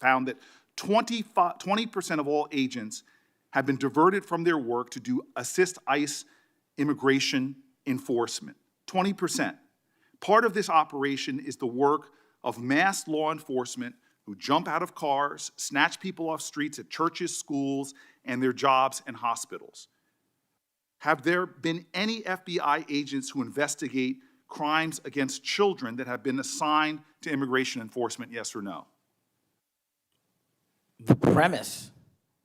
found that 20% of all agents have been diverted from their work to assist ICE immigration enforcement. 20%. Part of this operation is the work of mass law enforcement who jump out of cars, snatch people off streets at churches, schools, and their jobs and hospitals. Have there been any FBI agents who investigate crimes against children that have been assigned to immigration enforcement, yes or no? The premise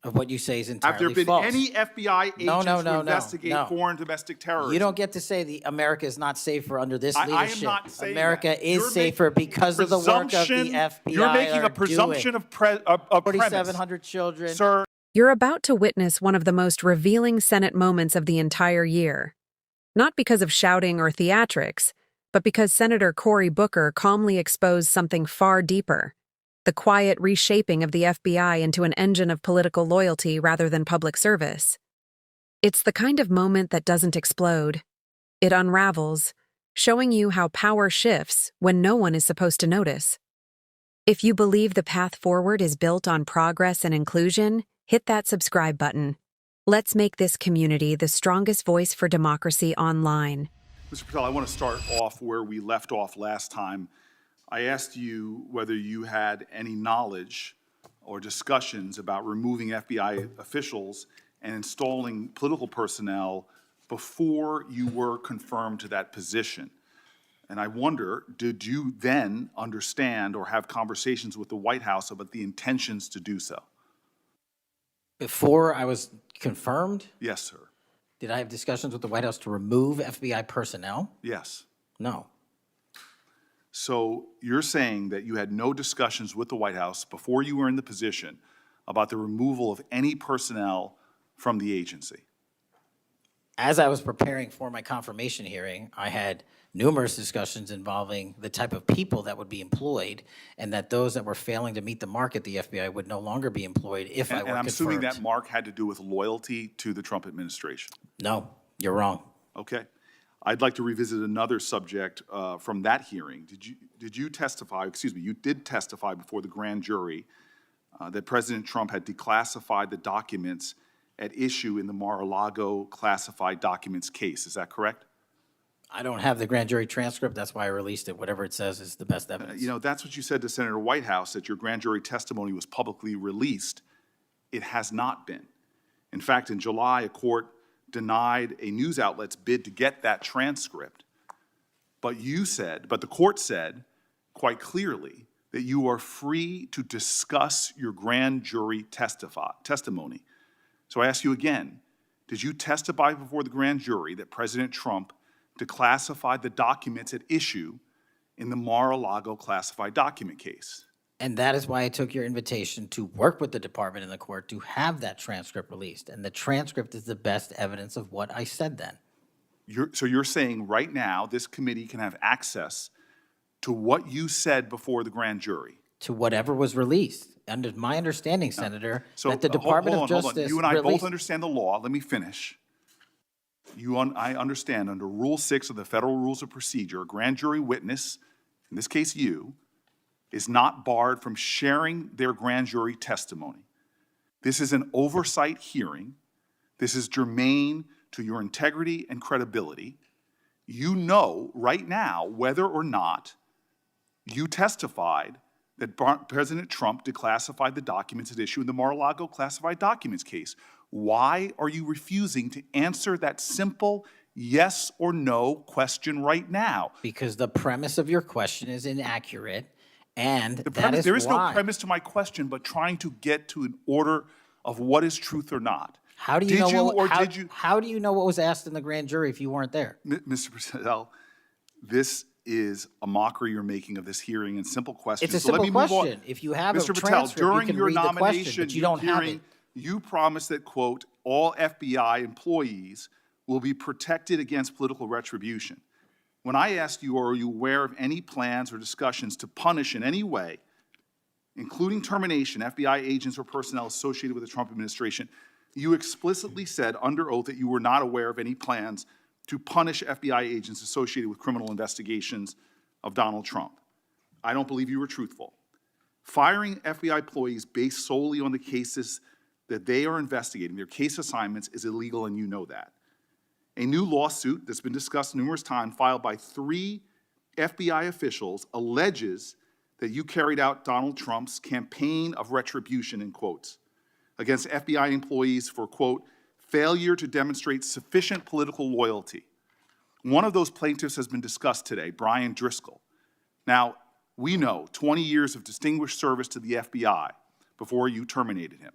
of what you say is entirely false. Have there been any FBI agents who investigate no. foreign domestic terrorism? You don't get to say America is not safer under this leadership. I am not saying America that. is safer because of the work of the FBI. You're making a presumption of premise. 4,700 children. Sir. You're about to witness one of the most revealing Senate moments of the entire year. Not because of shouting or theatrics, but because Senator Cory Booker calmly exposed something far deeper: the quiet reshaping of the FBI into an engine of political loyalty rather than public service. It's the kind of moment that doesn't explode. It unravels, showing you how power shifts when no one is supposed to notice. If you believe the path forward is built on progress and inclusion, hit that subscribe button. Let's make this community the strongest voice for democracy online. Mr. Patel, I want to start off where we left off last time. I asked you whether you had any knowledge or discussions about removing FBI officials and installing political personnel before you were confirmed to that position. And I wonder, did you then understand or have conversations with the White House about the intentions to do so? Before I was confirmed? Yes, sir. Did I have discussions with the White House to remove FBI personnel? Yes. No. So you're saying that you had no discussions with the White House before you were in the position about the removal of any personnel from the agency? As I was preparing for my confirmation hearing, I had numerous discussions involving the type of people that would be employed, and that those that were failing to meet the mark at the FBI would no longer be employed if I were confirmed. And I'm assuming that mark had to do with loyalty to the Trump administration. No, you're wrong. Okay. I'd like to revisit another subject from that hearing. Did you testify, excuse me, you did testify before the grand jury that President Trump had declassified the documents at issue in the Mar-a-Lago classified documents case. Is that correct? I don't have the grand jury transcript. That's why I released it. Whatever it says is the best evidence. You know, that's what you said to Senator Whitehouse, that your grand jury testimony was publicly released. It has not been. In fact, in July, a court denied a news outlet's bid to get that transcript. But the court said quite clearly that you are free to discuss your grand jury testimony. So I ask you again, did you testify before the grand jury that President Trump declassified the documents at issue in the Mar-a-Lago classified document case? And that is why I took your invitation to work with the department and the court to have that transcript released. And the transcript is the best evidence of what I said then. So you're saying right now this committee can have access to what you said before the grand jury? To whatever was released. Under my understanding, Senator, that the Department of Justice You and I both understand the law. Let me finish. I understand under Rule 6 of the Federal Rules of Procedure, a grand jury witness, in this case you, is not barred from sharing their grand jury testimony. This is an oversight hearing. This is germane to your integrity and credibility. You know right now whether or not you testified that President Trump declassified the documents at issue in the Mar-a-Lago classified documents case. Why are you refusing to answer that simple yes or no question right now? Because the premise of your question is inaccurate, and there is no premise to my question, but trying to get to an order of what is truth or not. How do you How do you know what was asked in the grand jury if you weren't there? Mr. Patel, this is a mockery you're making of this hearing and simple questions. It's a simple question. If you have Mr. a Patel, transcript, during you can your read the nomination, question, but you don't have it. You promised that, quote, all FBI employees will be protected against political retribution. When I asked you, are you aware of any plans or discussions to punish in any way, including termination, FBI agents or personnel associated with the Trump administration, you explicitly said under oath that you were not aware of any plans to punish FBI agents associated with criminal investigations of Donald Trump. I don't believe you were truthful. Firing FBI employees based solely on the cases that they are investigating, their case assignments, is illegal, and you know that. A new lawsuit that's been discussed numerous times, filed by 3 FBI officials, alleges that you carried out Donald Trump's campaign of retribution, in quotes, against FBI employees for, quote, failure to demonstrate sufficient political loyalty. One of those plaintiffs has been discussed today, Brian Driscoll. Now, we know 20 years of distinguished service to the FBI before you terminated him.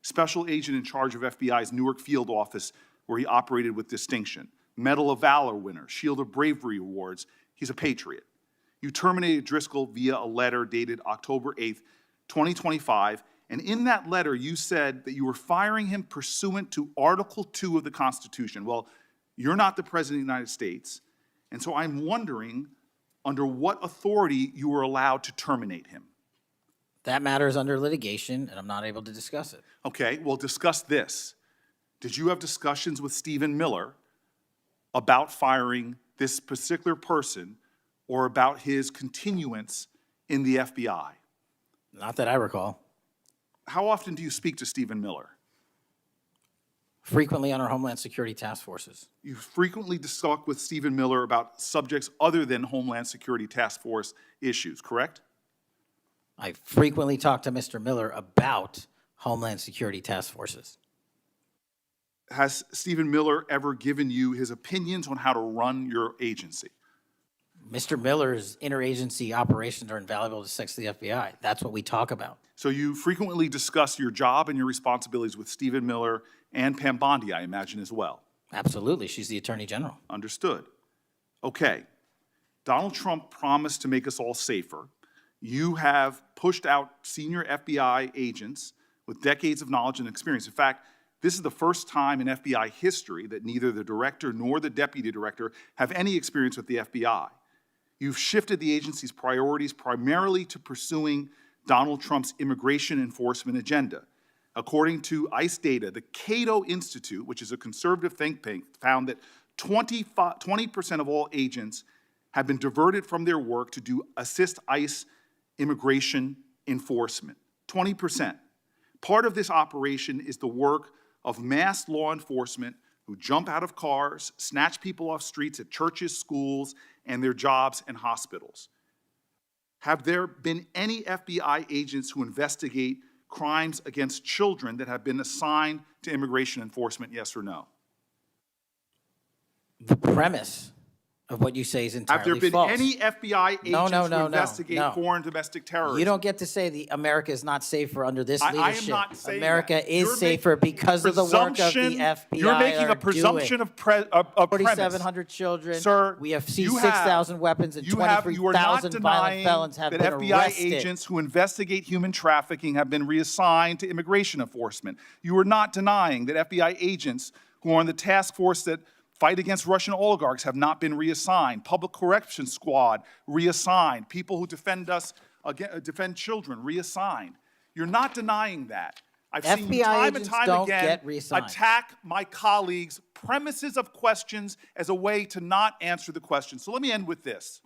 Special agent in charge of FBI's Newark field office, where he operated with distinction. Medal of Valor winner, Shield of Bravery awards. He's a patriot. You terminated Driscoll via a letter dated October 8th, 2025, and in that letter you said that you were firing him pursuant to Article 2 of the Constitution. Well, you're not the President of the United States, and so I'm wondering under what authority you were allowed to terminate him. That matter is under litigation, and I'm not able to discuss it. Okay, well, discuss this. Did you have discussions with Stephen Miller about firing this particular person or about his continuance in the FBI? Not that I recall. How often do you speak to Stephen Miller? Frequently on our Homeland Security task forces. You frequently talk with Stephen Miller about subjects other than Homeland Security Task Force issues, correct? I frequently talk to Mr. Miller about Homeland Security task forces. Has Stephen Miller ever given you his opinions on how to run your agency? Mr. Miller's interagency operations are invaluable to the FBI. That's what we talk about. So you frequently discuss your job and your responsibilities with Stephen Miller and Pam Bondi, I imagine, as well. Absolutely. She's the Attorney General. Understood. Okay. Donald Trump promised to make us all safer. You have pushed out senior FBI agents with decades of knowledge and experience. In fact, this is the first time in FBI history that neither the director nor the deputy director have any experience with the FBI. You've shifted the agency's priorities primarily to pursuing Donald Trump's immigration enforcement agenda. According to ICE data, the Cato Institute, which is a conservative think tank, found that 20% of all agents have been diverted from their work to assist ICE immigration enforcement. 20%. Part of this operation is the work of mass law enforcement who jump out of cars, snatch people off streets at churches, schools, and their jobs and hospitals. Have there been any FBI agents who investigate crimes against children that have been assigned to immigration enforcement, yes or no? The premise of what you say is entirely false. Have there been any FBI agents who investigate foreign domestic terrorism? You don't get to say America is not safer under this leadership. I am not saying America that. is safer because of the work of the FBI. You're making a presumption of premise. 4,700 children. Sir, we have seized 6,000 weapons and 23,000 violent felons have been arrested. That FBI agents who investigate human trafficking have been reassigned to immigration enforcement. You are not denying that FBI agents who are on the task force that fight against Russian oligarchs have not been reassigned. Public Corrections Squad reassigned. People who defend children reassigned. You're not denying that. I've seen you time and time again attack my colleagues' premises of questions as a way to not answer the question. So let me end with this.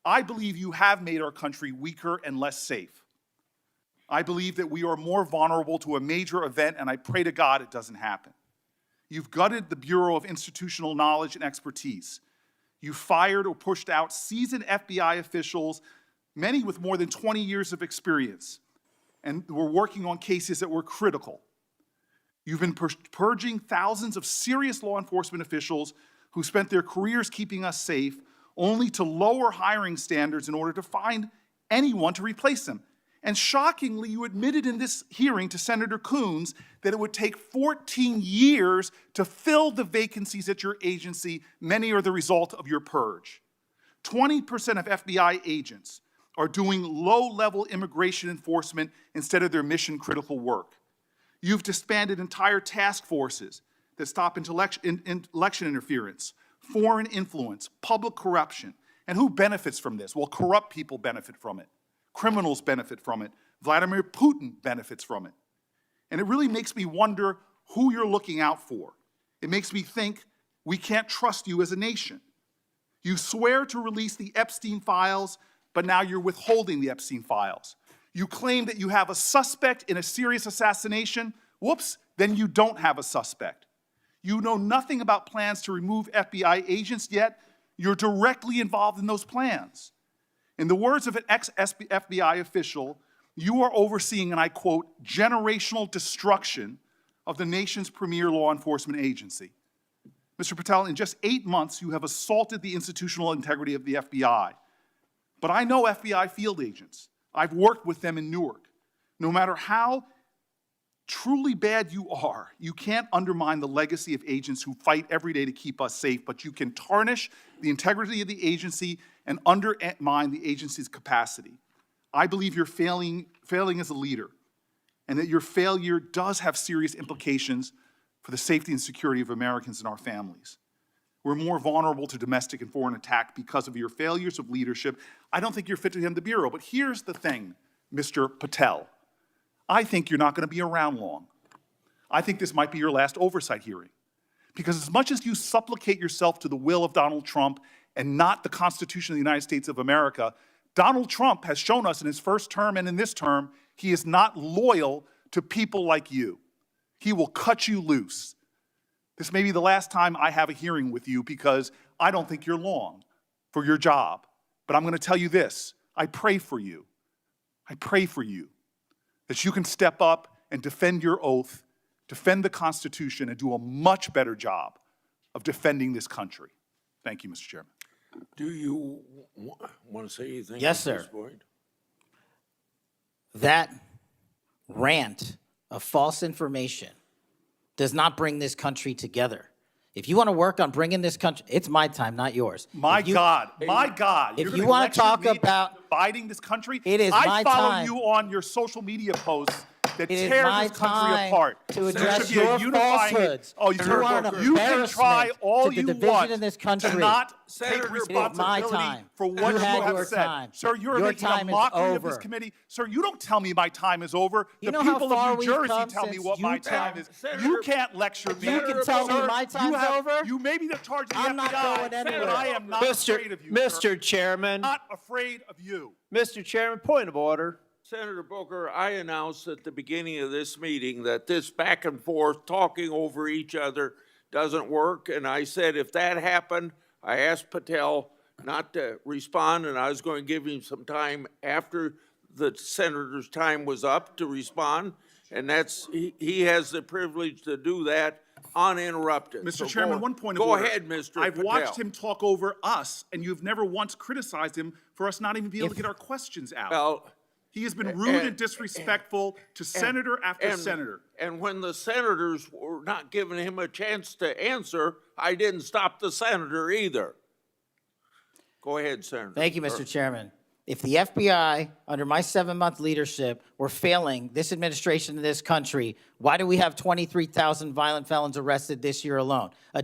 I believe you have made our country weaker and less safe. I believe that we are more vulnerable to a major event, and I pray to God it doesn't happen. You've gutted the Bureau of Institutional Knowledge and Expertise. You fired or pushed out seasoned FBI officials, many with more than 20 years of experience, and were working on cases that were critical. You've been purging thousands of serious law enforcement officials who spent their careers keeping us safe, only to lower hiring standards in order to find anyone to replace them. And shockingly, you admitted in this hearing to Senator Coons that it would take 14 years to fill the vacancies at your agency. Many are the result of your purge. 20% of FBI agents are doing low-level immigration enforcement instead of their mission-critical work. You've disbanded entire task forces that stop election interference, foreign influence, public corruption. And who benefits from this? Well, corrupt people benefit from it. Criminals benefit from it. Vladimir Putin benefits from it. And it really makes me wonder who you're looking out for. It makes me think we can't trust you as a nation. You swear to release the Epstein files, but now you're withholding the Epstein files. You claim that you have a suspect in a serious assassination. Whoops, then you don't have a suspect. You know nothing about plans to remove FBI agents, yet you're directly involved in those plans. In the words of an ex-FBI official, you are overseeing, and I quote, generational destruction of the nation's premier law enforcement agency. Mr. Patel, in just 8 months, you have assaulted the institutional integrity of the FBI. But I know FBI field agents. I've worked with them in Newark. No matter how truly bad you are, you can't undermine the legacy of agents who fight every day to keep us safe, but you can tarnish the integrity of the agency and undermine the agency's capacity. I believe you're failing as a leader, and that your failure does have serious implications for the safety and security of Americans and our families. We're more vulnerable to domestic and foreign attack because of your failures of leadership. I don't think you're fit to hand the Bureau, but here's the thing, Mr. Patel. I think you're not going to be around long. I think this might be your last oversight hearing. Because as much as you supplicate yourself to the will of Donald Trump and not the Constitution of the United States of America, Donald Trump has shown us in his first term and in this term, he is not loyal to people like you. He will cut you loose. This may be the last time I have a hearing with you because I don't think you're long for your job. But I'm going to tell you this, I pray for you. I pray for you that you can step up and defend your oath, defend the Constitution, and do a much better job of defending this country. Thank you, Mr. Chairman. Do you want to say anything? Yes, at this sir. point? That rant of false information does not bring this country together. If you want to work on bringing this country, it's my time, not yours. My God. If You're you gonna want to lecture talk me about dividing this country, it is I my follow time. you on your social media posts that It is tear my this country time apart. to There address should be a your unifying- falsehoods. Oh, You are an you can try embarrassment all to the you division want in this to country. not Senator, take it is my responsibility time. for what You you had have your said. time. Sir, you're Your making time a is mockery of this over. committee. Sir, you don't tell me my time is over. You The know how people far of New we've Jersey come tell me since what you my tell- time is. Senator- You can't lecture me. You can tell me Sir, my you time's have- over? You may be the charge of the I'm FBI, not going anywhere. but I am not afraid of you, sir. Mr. Chairman, Not afraid of you. Mr. Chairman, point of order. Senator Booker, I announced at the beginning of this meeting that this back and forth, talking over each other, doesn't work. And I said if that happened, I asked Patel not to respond, and I was going to give him some time after the senator's time was up to respond. And he has the privilege to do that uninterrupted. Mr. So Chairman, go- one point of Go order. ahead, Mr. I've Patel. watched him talk over us, and you've never once criticized him for us not even being able to get our questions out. Well, He has been rude and disrespectful to senator after senator. And when the senators were not giving him a chance to answer, I didn't stop the senator either. Go ahead, Senator. Thank you, Mr. Chairman. If the FBI, under my 7-month leadership, were failing this administration in this country, why do we have 23,000 violent felons arrested this year alone? A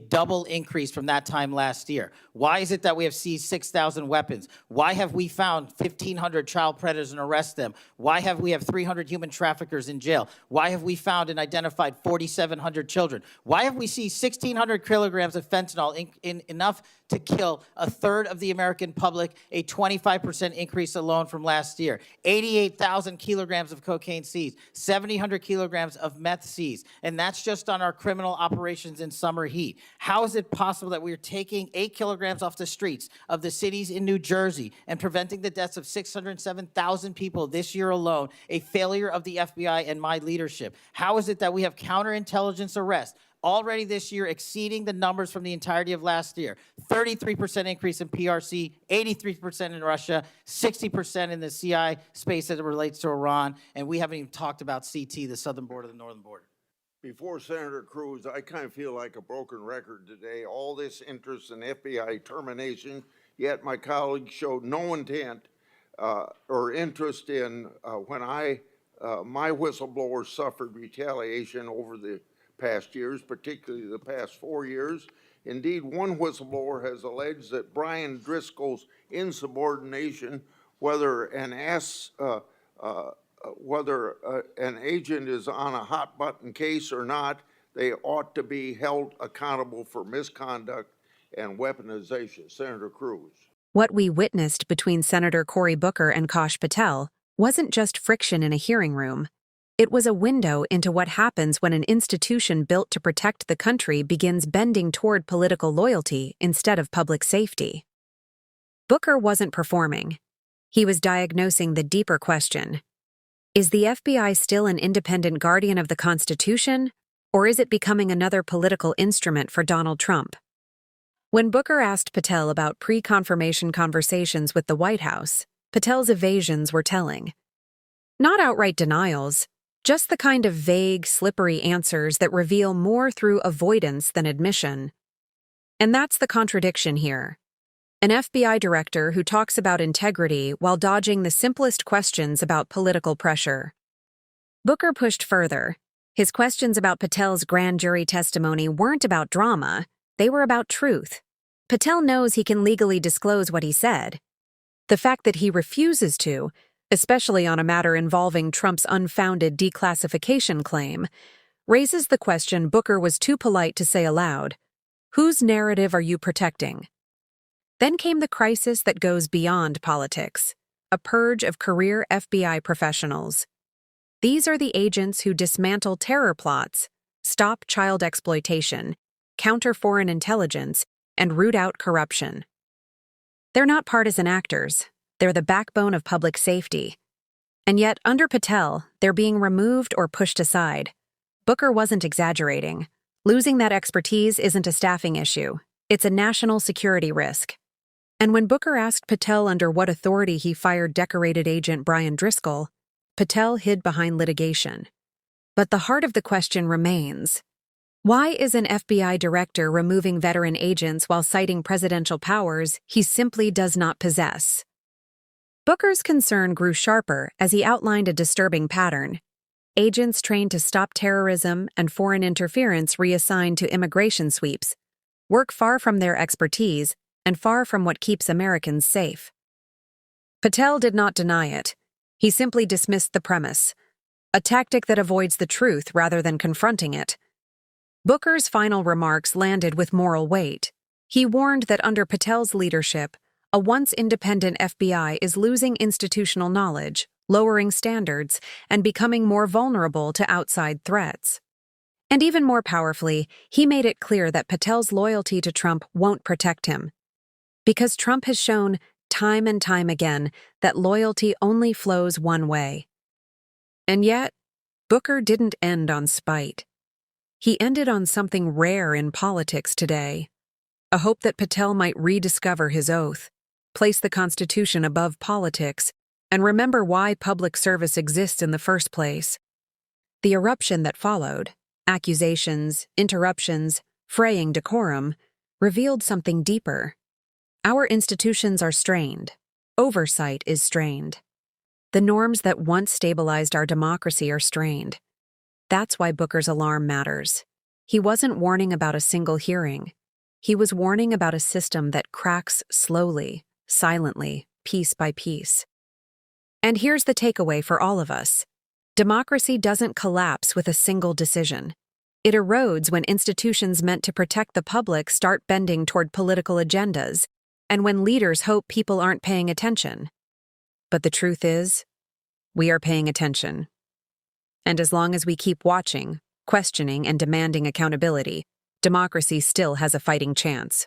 double increase from that time last year. Why is it that we have seized 6,000 weapons? Why have we found 1,500 child predators and arrested them? Why have we have 300 human traffickers in jail? Why have we found and identified 4,700 children? Why have we seized 1,600 kilograms of fentanyl, enough to kill a third of the American public, a 25% increase alone from last year? 88,000 kilograms of cocaine seized, 7,000 kilograms of meth seized, and that's just on our criminal operations in summer heat. How is it possible that we are taking 8 kilograms off the streets of the cities in New Jersey and preventing the deaths of 607,000 people this year alone, a failure of the FBI and my leadership? How is it that we have counterintelligence arrests already this year exceeding the numbers from the entirety of last year? 33% increase in PRC, 83% in Russia, 60% in the CI space as it relates to Iran, and we haven't even talked about CT, the southern border, the northern border. Before Senator Cruz, I kind of feel like a broken record today. All this interest in FBI termination, yet my colleagues showed no intent or interest in when my whistleblowers suffered retaliation over the past years, particularly the past 4 years. Indeed, one whistleblower has alleged that Brian Driscoll's insubordination, whether an agent is on a hot button case or not, they ought to be held accountable for misconduct and weaponization. Senator Cruz. What we witnessed between Senator Cory Booker and Kosh Patel wasn't just friction in a hearing room. It was a window into what happens when an institution built to protect the country begins bending toward political loyalty instead of public safety. Booker wasn't performing. He was diagnosing the deeper question. Is the FBI still an independent guardian of the Constitution, or is it becoming another political instrument for Donald Trump? When Booker asked Patel about pre-confirmation conversations with the White House, Patel's evasions were telling. Not outright denials, just the kind of vague, slippery answers that reveal more through avoidance than admission. And that's the contradiction here. An FBI director who talks about integrity while dodging the simplest questions about political pressure. Booker pushed further. His questions about Patel's grand jury testimony weren't about drama, they were about truth. Patel knows he can legally disclose what he said. The fact that he refuses to, especially on a matter involving Trump's unfounded declassification claim, raises the question Booker was too polite to say aloud. Whose narrative are you protecting? Then came the crisis that goes beyond politics, a purge of career FBI professionals. These are the agents who dismantle terror plots, stop child exploitation, counter foreign intelligence, and root out corruption. They're not partisan actors. They're the backbone of public safety. And yet, under Patel, they're being removed or pushed aside. Booker wasn't exaggerating. Losing that expertise isn't a staffing issue. It's a national security risk. And when Booker asked Patel under what authority he fired decorated agent Brian Driscoll, Patel hid behind litigation. But the heart of the question remains. Why is an FBI director removing veteran agents while citing presidential powers he simply does not possess? Booker's concern grew sharper as he outlined a disturbing pattern. Agents trained to stop terrorism and foreign interference reassigned to immigration sweeps, work far from their expertise and far from what keeps Americans safe. Patel did not deny it. He simply dismissed the premise, a tactic that avoids the truth rather than confronting it. Booker's final remarks landed with moral weight. He warned that under Patel's leadership, a once independent FBI is losing institutional knowledge, lowering standards, and becoming more vulnerable to outside threats. And even more powerfully, he made it clear that Patel's loyalty to Trump won't protect him. Because Trump has shown time and time again that loyalty only flows one way. And yet, Booker didn't end on spite. He ended on something rare in politics today, a hope that Patel might rediscover his oath, place the Constitution above politics, and remember why public service exists in the first place. The eruption that followed, accusations, interruptions, fraying decorum, revealed something deeper. Our institutions are strained. Oversight is strained. The norms that once stabilized our democracy are strained. That's why Booker's alarm matters. He wasn't warning about a single hearing. He was warning about a system that cracks slowly, silently, piece by piece. And here's the takeaway for all of us. Democracy doesn't collapse with a single decision. It erodes when institutions meant to protect the public start bending toward political agendas, and when leaders hope people aren't paying attention. But the truth is, we are paying attention. And as long as we keep watching, questioning, and demanding accountability, democracy still has a fighting chance.